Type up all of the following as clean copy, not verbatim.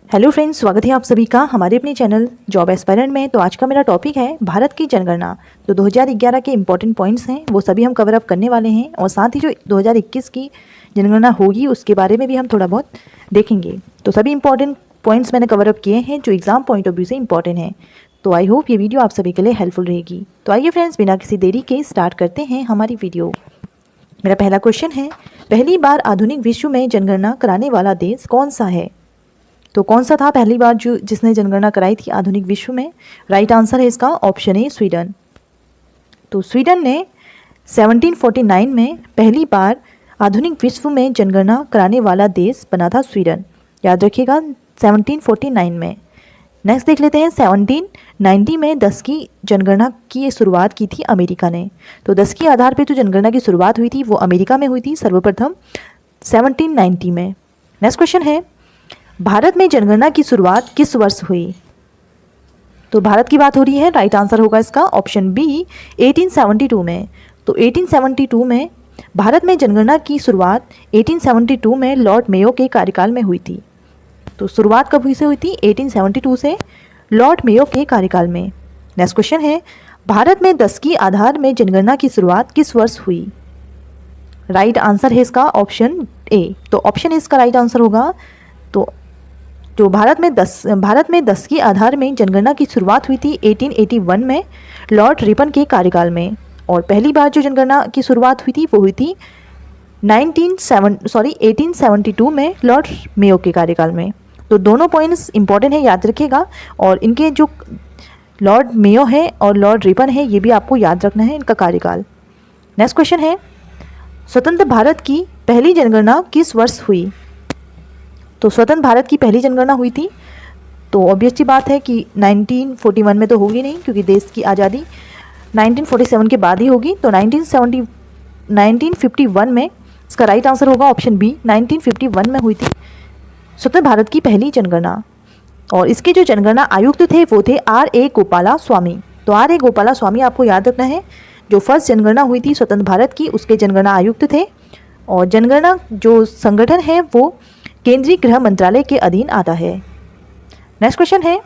Hello friends, स्वागत है आप सभी का हमारे अपने चैनल जॉब एस्पायरेंट में। तो आज का मेरा टॉपिक है भारत की जनगणना। तो 2011 के इंपॉर्टेंट पॉइंट्स हैं वो सभी हम कवर अप करने वाले हैं और साथ ही जो 2021 की जनगणना होगी उसके बारे में भी हम थोड़ा बहुत देखेंगे। तो सभी इंपॉर्टेंट पॉइंट्स मैंने कवर अप किए हैं जो एग्जाम पॉइंट ऑफ व्यू से इंपॉर्टेंट हैं। तो आई होप ये वीडियो आप सभी के लिए हेल्पफुल रहेगी। तो आइए फ्रेंड्स, बिना किसी देरी के स्टार्ट करते हैं हमारी वीडियो। मेरा पहला क्वेश्चन है, पहली बार आधुनिक विश्व में जनगणना कराने वाला देश कौन सा है? तो कौन सा था पहली बार जिसने जनगणना कराई थी आधुनिक विश्व में? राइट आंसर है इसका ऑप्शन ए, स्वीडन। तो स्वीडन ने 1749 में पहली बार आधुनिक विश्व में जनगणना कराने वाला देश बना था स्वीडन। याद रखिएगा 1749 में। नेक्स्ट देख लेते हैं, 1790 में 10 की जनगणना की शुरुआत की थी अमेरिका ने। तो 10 के आधार पर जो जनगणना की शुरुआत हुई थी वो अमेरिका में हुई थी सर्वप्रथम 1790 में। नेक्स्ट क्वेश्चन है, भारत में जनगणना की शुरुआत किस वर्ष हुई? तो भारत की बात हो रही है, राइट आंसर होगा इसका ऑप्शन बी, 1872 में। तो 1872 में भारत में जनगणना की शुरुआत 1872 में लॉर्ड मेयो के कार्यकाल में हुई थी। तो शुरुआत कब हुई से हुई थी? 1872 से लॉर्ड मेयो के कार्यकाल में। नेक्स्ट क्वेश्चन है, भारत में 10 की आधार में जनगणना की शुरुआत किस वर्ष हुई? राइट आंसर है इसका ऑप्शन ए। तो ऑप्शन ए इसका राइट आंसर होगा। तो जो भारत में 10 की आधार में जनगणना की शुरुआत हुई थी 1881 में लॉर्ड रिपन के कार्यकाल में। और पहली बार जो जनगणना की शुरुआत हुई थी वो हुई थी 1872 में लॉर्ड मेयो के कार्यकाल में। तो दोनों पॉइंट्स इंपॉर्टेंट है, याद रखिएगा। और इनके जो लॉर्ड मेयो है और लॉर्ड रिपन है ये भी आपको याद रखना है इनका कार्यकाल। नेक्स्ट क्वेश्चन है, स्वतंत्र भारत की पहली जनगणना किस वर्ष हुई? तो स्वतंत्र भारत की पहली जनगणना हुई थी, तो ऑब्वियस सी बात है कि 1941 में तो होगी नहीं क्योंकि देश की आज़ादी 1947 के बाद ही होगी। तो 1951 में इसका राइट आंसर होगा ऑप्शन बी, 1951 में हुई थी स्वतंत्र भारत की पहली जनगणना। और इसके जो जनगणना आयुक्त थे वो थे R.A. गोपाला स्वामी। तो R.A. गोपाला स्वामी आपको याद रखना है, जो फर्स्ट जनगणना हुई थी स्वतंत्र भारत की उसके जनगणना आयुक्त थे। और जनगणना जो संगठन है वो केंद्रीय गृह मंत्रालय के अधीन आता है। नेक्स्ट क्वेश्चन है,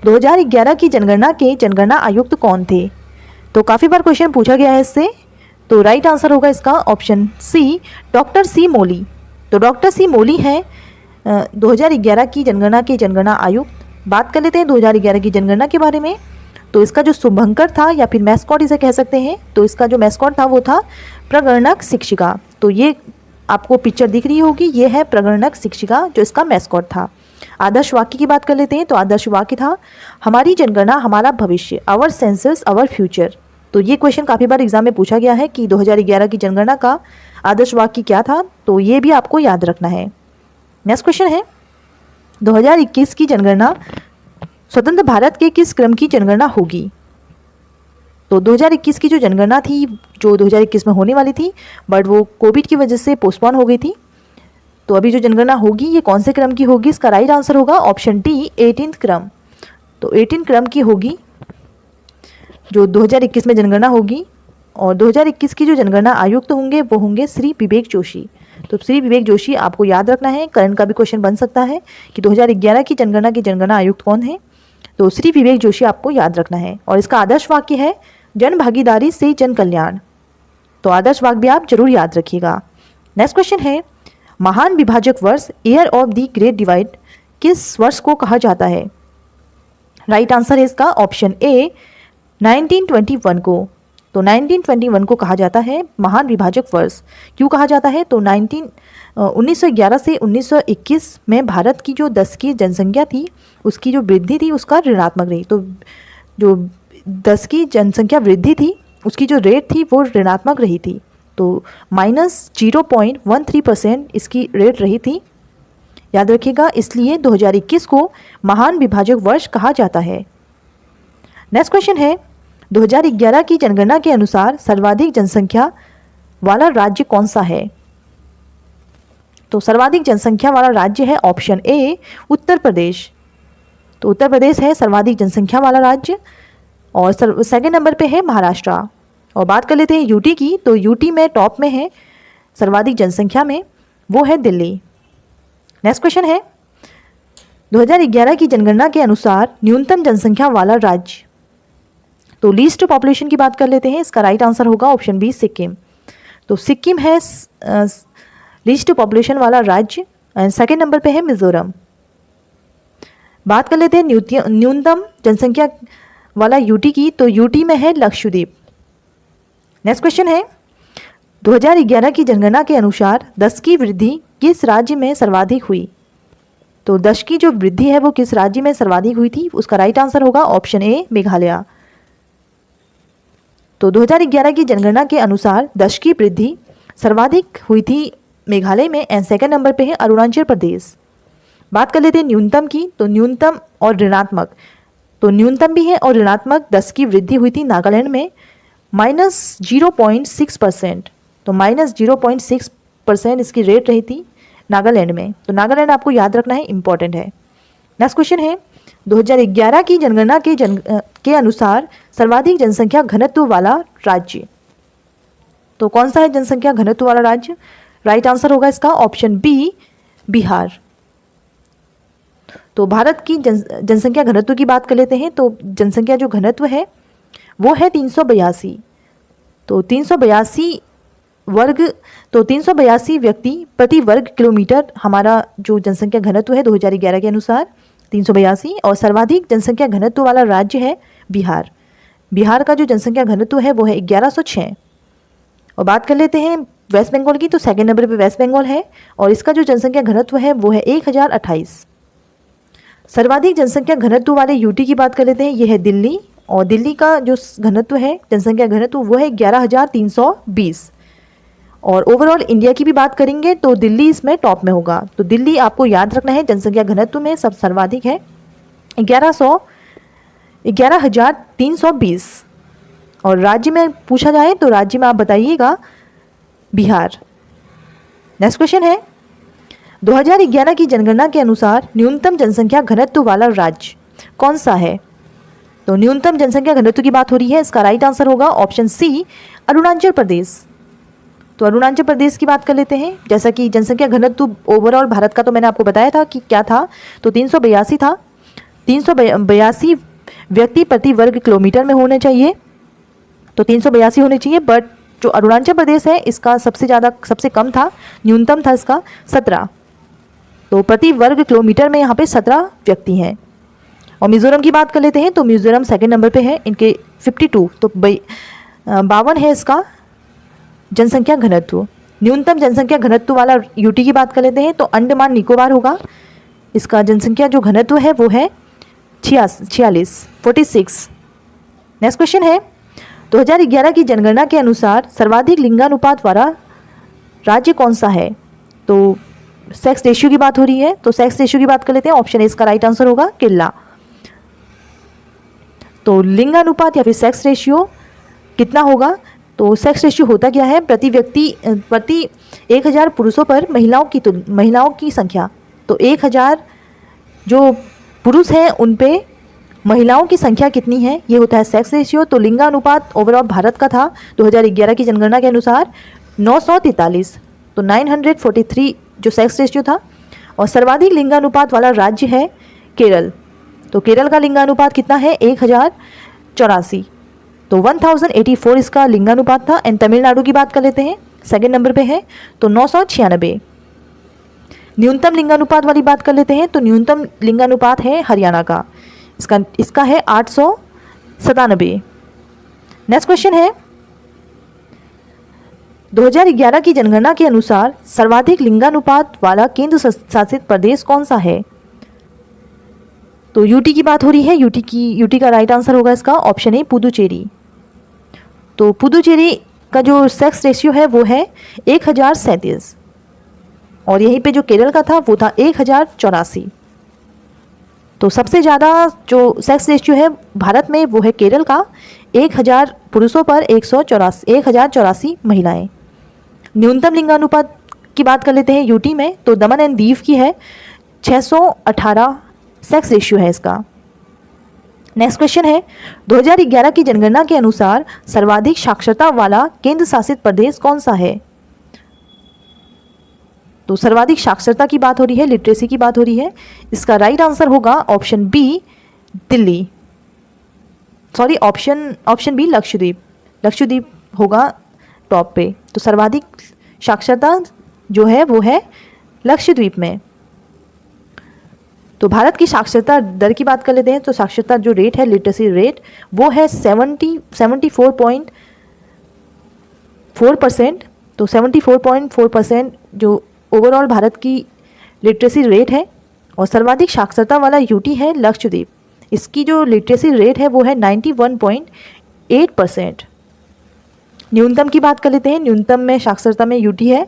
2011 की जनगणना के जनगणना आयुक्त कौन थे? तो काफ़ी बार क्वेश्चन पूछा गया है इससे। तो राइट आंसर होगा इसका ऑप्शन सी, डॉक्टर सी मोली। तो डॉक्टर सी मोली है 2011 की जनगणना के जनगणना आयुक्त। बात कर लेते हैं 2011 की जनगणना के बारे में। तो इसका जो शुभंकर था या फिर मैस्कॉट इसे कह सकते हैं, तो इसका जो मैस्कॉट था वो था प्रगणक शिक्षिका। तो ये आपको पिक्चर दिख रही होगी, ये है प्रगणक शिक्षिका जो इसका मैस्कॉट था। आदर्श वाक्य की बात कर लेते हैं। तो आदर्श वाक्य था, हमारी जनगणना हमारा भविष्य, आवर सेंसस आवर फ्यूचर। तो ये क्वेश्चन काफ़ी बार एग्जाम में पूछा गया है कि 2011 की जनगणना का आदर्श वाक्य क्या था, तो ये भी आपको याद रखना है। नेक्स्ट क्वेश्चन है, 2021 की जनगणना स्वतंत्र भारत के किस क्रम की जनगणना होगी? तो 2021 की जो जनगणना थी जो 2021 में होने वाली थी, बट वो कोविड की वजह से पोस्टपोन हो गई थी। तो अभी जो जनगणना होगी ये कौन से क्रम की होगी? इसका राइट आंसर होगा ऑप्शन डी, 18 क्रम। तो 18 क्रम की होगी जो 2021 में जनगणना होगी। और 2021 की जो जनगणना आयुक्त होंगे वो होंगे श्री विवेक जोशी। तो श्री विवेक जोशी आपको याद रखना है, करंट का भी क्वेश्चन बन सकता है कि 2011 की जनगणना आयुक्त कौन है। तो श्री विवेक जोशी आपको याद रखना है। और इसका आदर्श वाक्य है, जन भागीदारी से जन कल्याण। तो आदर्श वाक्य भी आप जरूर याद रखिएगा। नेक्स्ट क्वेश्चन है, महान विभाजक वर्ष, year of the great divide, किस वर्ष को कहा जाता है? राइट आंसर है इसका ऑप्शन ए, 1921 को। तो 1921 को कहा जाता है महान विभाजक वर्ष। क्यों कहा जाता है? तो 1911 से 1921 में भारत की जो 10 की जनसंख्या थी उसकी जो वृद्धि थी उसका ऋणात्मक रही। तो जो 10 की जनसंख्या वृद्धि थी उसकी जो रेट थी वो ऋणात्मक रही थी। तो -0.13% इसकी रेट रही थी, याद रखिएगा। इसलिए 2021 को महान विभाजक वर्ष कहा जाता है। नेक्स्ट क्वेश्चन है, 2011 की जनगणना के अनुसार सर्वाधिक जनसंख्या वाला राज्य कौन सा है? तो सर्वाधिक जनसंख्या वाला राज्य है ऑप्शन ए, उत्तर प्रदेश। तो उत्तर प्रदेश है सर्वाधिक जनसंख्या वाला राज्य। और सेकंड नंबर पे है महाराष्ट्र। और बात कर लेते हैं यूटी की। तो यूटी में टॉप में है सर्वाधिक जनसंख्या में, वो है दिल्ली। नेक्स्ट क्वेश्चन है, 2011 की जनगणना के अनुसार न्यूनतम जनसंख्या वाला राज्य, तो लीस्ट पॉपुलेशन की बात कर लेते हैं। इसका राइट आंसर होगा ऑप्शन बी सिक्किम। तो सिक्किम है लीस्ट पॉपुलेशन वाला राज्य एंड सेकेंड नंबर पे है मिजोरम। बात कर लेते हैं न्यूनतम जनसंख्या वाला यूटी की, तो यूटी में है लक्षद्वीप। नेक्स्ट क्वेश्चन है 2011 की जनगणना के अनुसार 10 की वृद्धि किस राज्य में सर्वाधिक हुई? तो 10 की जो वृद्धि है वो किस राज्य में सर्वाधिक हुई थी? उसका राइट आंसर होगा ऑप्शन ए मेघालय। तो 2011 की जनगणना के अनुसार 10 की वृद्धि सर्वाधिक हुई थी मेघालय में एंड सेकंड नंबर पे है अरुणाचल प्रदेश। बात कर लेते हैं न्यूनतम की, तो न्यूनतम और ऋणात्मक, तो न्यूनतम भी है और ऋणात्मक 10 की वृद्धि हुई थी नागालैंड में -0.6%। तो -0.6% इसकी रेट रही थी नागालैंड में। तो नागालैंड आपको याद रखना है, इंपॉर्टेंट है। नेक्स्ट क्वेश्चन है 2011 की जनगणना के अनुसार सर्वाधिक जनसंख्या घनत्व वाला राज्य, तो कौन सा है जनसंख्या घनत्व वाला राज्य? राइट आंसर होगा इसका ऑप्शन बी बिहार। तो भारत की जनसंख्या घनत्व की बात कर लेते हैं। तो जनसंख्या जो घनत्व है वो है 382। तो 382 व्यक्ति प्रति वर्ग किलोमीटर हमारा जो जनसंख्या घनत्व है 2011 के अनुसार 382। और सर्वाधिक जनसंख्या घनत्व वाला राज्य है बिहार। बिहार का जो जनसंख्या घनत्व है वो है 1106। और बात कर लेते हैं वेस्ट बंगाल की, तो सेकेंड नंबर पे वेस्ट बंगाल है और इसका जो जनसंख्या घनत्व है वो है 1028। सर्वाधिक जनसंख्या घनत्व वाले यूटी की बात कर लेते हैं, ये है दिल्ली और दिल्ली का जो घनत्व है जनसंख्या घनत्व वो है 11,320। और ओवरऑल इंडिया की भी बात करेंगे तो दिल्ली इसमें टॉप में होगा। तो दिल्ली आपको याद रखना है जनसंख्या घनत्व में सब सर्वाधिक है 11,320। और राज्य में पूछा जाए तो राज्य में आप बताइएगा बिहार। नेक्स्ट क्वेश्चन है 2011 की जनगणना के अनुसार न्यूनतम जनसंख्या घनत्व वाला राज्य कौन सा है? तो न्यूनतम जनसंख्या घनत्व की बात हो रही है, इसका राइट आंसर होगा ऑप्शन सी अरुणाचल प्रदेश। तो अरुणाचल प्रदेश की बात कर लेते हैं। जैसा कि जनसंख्या घनत्व ओवरऑल भारत का तो मैंने आपको बताया था कि क्या था, तो 382 था। 382 व्यक्ति प्रति वर्ग किलोमीटर में होने चाहिए, तो 382 होने चाहिए। बट जो अरुणाचल प्रदेश है इसका सबसे कम था, न्यूनतम था इसका 17। तो प्रति वर्ग किलोमीटर में यहाँ पे 17 व्यक्ति हैं। और मिज़ोरम की बात कर लेते हैं तो मिज़ोरम सेकंड नंबर पे है, इनके 52। तो 52 है इसका जनसंख्या घनत्व। न्यूनतम जनसंख्या घनत्व वाला यूटी की बात कर लेते हैं तो अंडमान निकोबार होगा। इसका जनसंख्या जो घनत्व है वो है 46। नेक्स्ट क्वेश्चन है 2011 की जनगणना के अनुसार सर्वाधिक लिंगानुपात वाला राज्य कौन सा है? तो सेक्स रेशियो की बात हो रही है, तो सेक्स रेशियो की बात कर लेते हैं। ऑप्शन ए इसका राइट आंसर होगा केरला। तो लिंगानुपात या फिर सेक्स रेशियो कितना होगा? तो सेक्स रेशियो होता क्या है? प्रति 1000 पुरुषों पर महिलाओं की संख्या। तो 1000 जो पुरुष हैं उन पे महिलाओं की संख्या कितनी है, ये होता है सेक्स रेशियो। तो लिंगानुपात ओवरऑल भारत का था 2011 की जनगणना के अनुसार 943। तो 943 जो सेक्स रेशियो था। और सर्वाधिक लिंगानुपात वाला राज्य है केरल। तो केरल का लिंगानुपात कितना है? 1084। तो 1084 इसका लिंगानुपात था। एंड तमिलनाडु की बात कर लेते हैं, सेकेंड नंबर पे है तो 996। न्यूनतम लिंगानुपात वाली बात कर लेते हैं तो न्यूनतम लिंगानुपात है हरियाणा का, इसका है 897। नेक्स्ट क्वेश्चन है 2011 की जनगणना के अनुसार सर्वाधिक लिंगानुपात वाला केंद्र शासित प्रदेश कौन सा है? तो यूटी की बात हो रही है। यूटी का राइट आंसर होगा इसका ऑप्शन ए पुदुचेरी। तो पुदुचेरी का जो सेक्स रेशियो है वो है 1037। और यहीं पे जो केरल का था वो था 1084। तो सबसे ज़्यादा जो सेक्स रेशियो है भारत में वो है केरल का, 1000 पुरुषों पर 1084 महिलाएं। न्यूनतम लिंगानुपात की बात कर लेते हैं यूटी में, तो दमन एंड दीव की है 618 सेक्स रेशियो है इसका। नेक्स्ट क्वेश्चन है 2011 की जनगणना के अनुसार सर्वाधिक साक्षरता वाला केंद्र शासित प्रदेश कौन सा है? तो सर्वाधिक साक्षरता की बात हो रही है, लिटरेसी की बात हो रही है। इसका राइट आंसर होगा option B Delhi, sorry option B Lakshadweep. Lakshadweep होगा टॉप पे। तो सर्वाधिक साक्षरता जो है वो है लक्षद्वीप में। तो भारत की साक्षरता दर की बात कर लेते हैं। तो साक्षरता जो रेट है, लिटरेसी रेट, वो है 74.4%। तो 74.4% जो ओवरऑल भारत की लिटरेसी रेट है। और सर्वाधिक साक्षरता वाला यूटी है लक्षद्वीप। इसकी जो लिटरेसी रेट है वो है 91.8%। न्यूनतम की बात कर लेते हैं। न्यूनतम में साक्षरता में यूटी है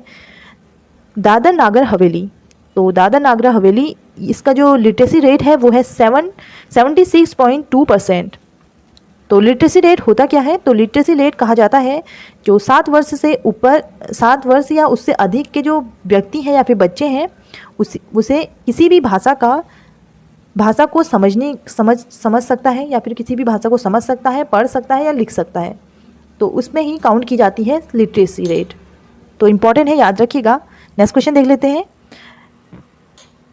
दादर नागर हवेली। तो दादर नागर हवेली, इसका जो लिटरेसी रेट है वो है 76.2%। तो लिटरेसी रेट होता क्या है? तो लिटरेसी रेट कहा जाता है जो 7 वर्ष से ऊपर, 7 वर्ष या उससे अधिक के जो व्यक्ति हैं या फिर बच्चे हैं, उसे किसी भी भाषा को समझ सकता है या फिर किसी भी भाषा को समझ सकता है, पढ़ सकता है या लिख सकता है। तो उसमें ही काउंट की जाती है लिटरेसी रेट। तो इम्पॉर्टेंट है, याद रखिएगा। नेक्स्ट क्वेश्चन देख लेते हैं।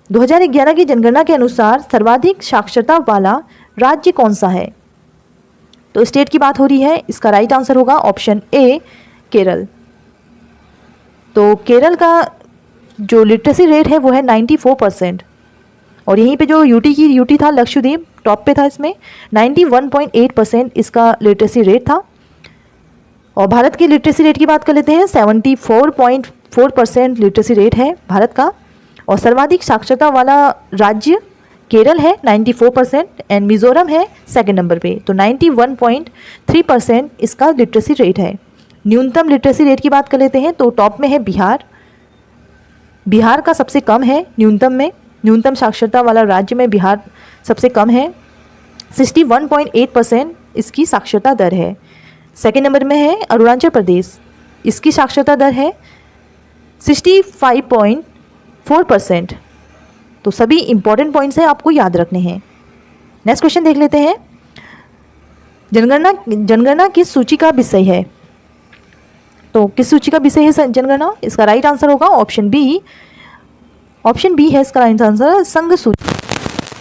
2011 की जनगणना के अनुसार सर्वाधिक साक्षरता वाला राज्य कौन सा है? तो स्टेट की बात हो रही है। इसका राइट आंसर होगा ऑप्शन ए केरल। तो केरल का जो लिटरेसी रेट है वो है 94%। और यहीं पे जो यूटी था लक्षद्वीप टॉप पे था, इसमें 91.8% इसका लिटरेसी रेट था। और भारत की लिटरेसी रेट की बात कर लेते हैं। 74.4% लिटरेसी रेट है भारत का। और सर्वाधिक साक्षरता वाला राज्य केरल है 94% एंड मिजोरम है सेकंड नंबर पे। तो 91.3% इसका लिटरेसी रेट है। न्यूनतम लिटरेसी रेट की बात कर लेते हैं। तो टॉप में है बिहार। बिहार का सबसे कम है न्यूनतम साक्षरता वाला राज्य में बिहार सबसे कम है। 61.8% इसकी साक्षरता दर है। सेकेंड नंबर में है अरुणाचल प्रदेश। इसकी साक्षरता दर है 65.4%। तो सभी इंपॉर्टेंट पॉइंट्स हैं, आपको याद रखने हैं। नेक्स्ट क्वेश्चन देख लेते हैं। जनगणना किस सूची का विषय है? तो किस सूची का विषय है जनगणना? इसका राइट आंसर होगा ऑप्शन बी है इसका राइट आंसर, संघ सूची।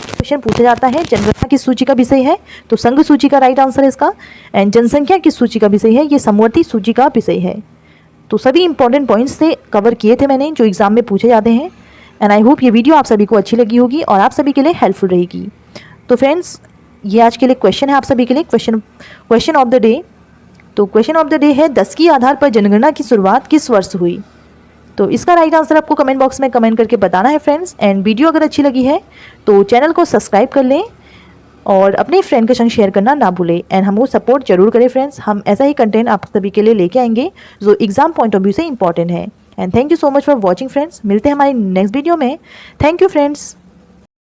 क्वेश्चन पूछा जाता है जनगणना किस सूची का विषय है, तो संघ सूची का राइट आंसर है इसका। एंड जनसंख्या किस सूची का विषय है? ये समवर्ती सूची का विषय है। तो सभी इंपॉर्टेंट पॉइंट्स से कवर किए थे मैंने, जो एग्जाम में पूछे जाते हैं। एंड आई होप ये वीडियो आप सभी को अच्छी लगी होगी और आप सभी के लिए हेल्पफुल रहेगी। तो फ्रेंड्स, ये आज के लिए क्वेश्चन है आप सभी के लिए, क्वेश्चन ऑफ द डे। तो क्वेश्चन ऑफ द डे है 10 के आधार पर जनगणना की शुरुआत किस वर्ष हुई? तो इसका राइट आंसर आपको कमेंट बॉक्स में कमेंट करके बताना है फ्रेंड्स। एंड वीडियो अगर अच्छी लगी है तो चैनल को सब्सक्राइब कर लें और अपने फ्रेंड के संग शेयर करना ना भूलें। एंड हमको सपोर्ट जरूर करें फ्रेंड्स। हम ऐसा ही कंटेंट आप सभी के लिए लेके आएंगे जो एग्जाम पॉइंट ऑफ व्यू से इंपॉर्टेंट है। And thank you so much for watching friends. मिलते हैं हमारी नेक्स्ट वीडियो में। Thank you friends.